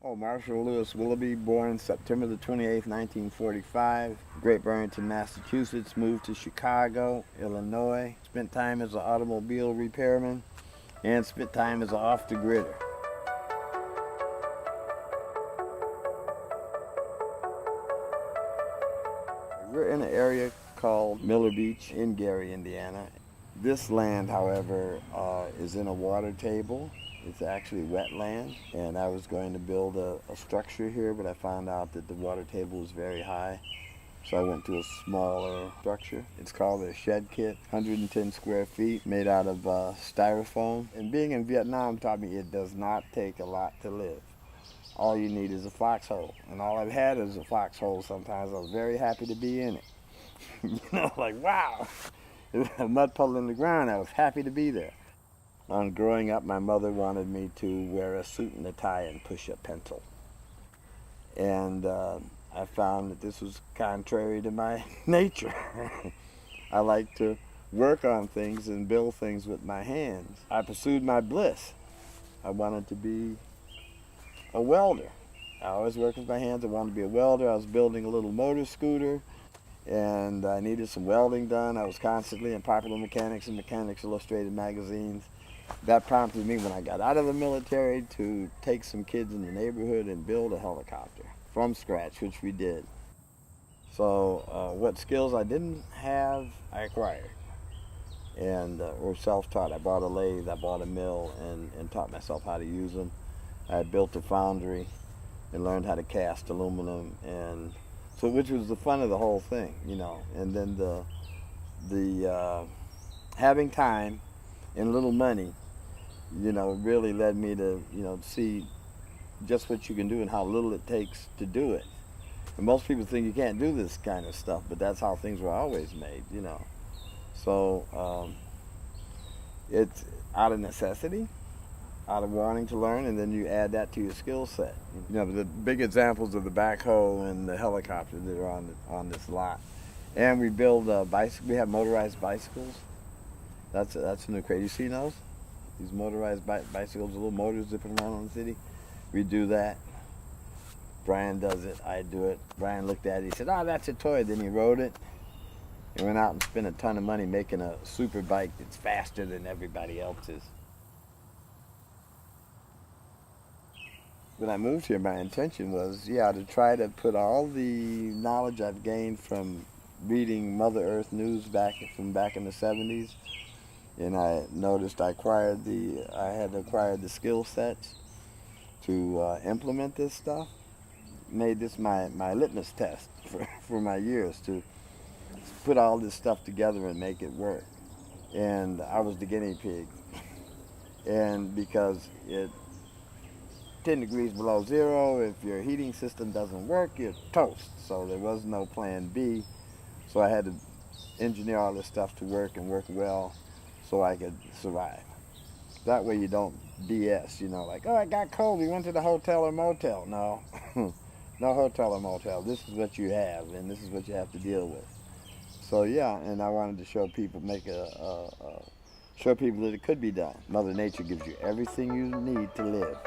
Oh, Marshall Lewis Willoughby, born September the 28th, 1945, Great Barrington, Massachusetts, moved to Chicago, Illinois, spent time as an automobile repairman, and spent time as an off-the-gridder. We're in an area called Miller Beach in Gary, Indiana. This land, however, is in a water table. It's actually wetland, and I was going to build a structure here, but I found out that the water table was very high, so I went to a smaller structure. It's called a shed kit, 110 square feet, made out of styrofoam. And being in Vietnam taught me it does not take a lot to live. All you need is a foxhole, and all I've had is a foxhole sometimes. I was very happy to be in it. Like, wow, a mud puddle in the ground, I was happy to be there. On growing up, my mother wanted me to wear a suit and a tie and push a pencil. And I found that this was contrary to my nature. I like to work on things and build things with my hands. I pursued my bliss. I wanted to be a welder. I always worked with my hands. I wanted to be a welder. I was building a little motor scooter, and I needed some welding done. I was constantly in Popular Mechanics and Mechanics Illustrated magazines. That prompted me when I got out of the military to take some kids in the neighborhood and build a helicopter from scratch, which we did. So what skills I didn't have, I acquired, and were self-taught. I bought a lathe, I bought a mill, and taught myself how to use them. I built a foundry and learned how to cast aluminum, and so which was the fun of the whole thing, And then the having time and little money, really led me to, see just what you can do and how little it takes to do it. And most people think you can't do this kind of stuff, but that's how things were always made, So it's out of necessity, out of wanting to learn, and then you add that to your skill set. The big examples of the backhoe and the helicopter that are on this lot. And we build bicycles. We have motorized bicycles. That's a new craze. You see those? These motorized bicycles, little motors zipping around on the city. We do that. Brian does it. I do it. Brian looked at it. He said, "Oh, that's a toy." Then he rode it and went out and spent a ton of money making a super bike that's faster than everybody else's. When I moved here, my intention was, to try to put all the knowledge I've gained from reading Mother Earth news back in the 70s. And I noticed I had acquired the skill sets to implement this stuff. Made this my litmus test for my years to put all this stuff together and make it work. And I was the guinea pig. And because it's 10 degrees below zero, if your heating system doesn't work, you're toast. So there was no plan B. So I had to engineer all this stuff to work and work well, so I could survive. That way you don't BS, like, "Oh, I got cold, we went to the hotel or motel." No, no hotel or motel. This is what you have, and this is what you have to deal with. So and I wanted to show people, show people that it could be done. Mother Nature gives you everything you need to live.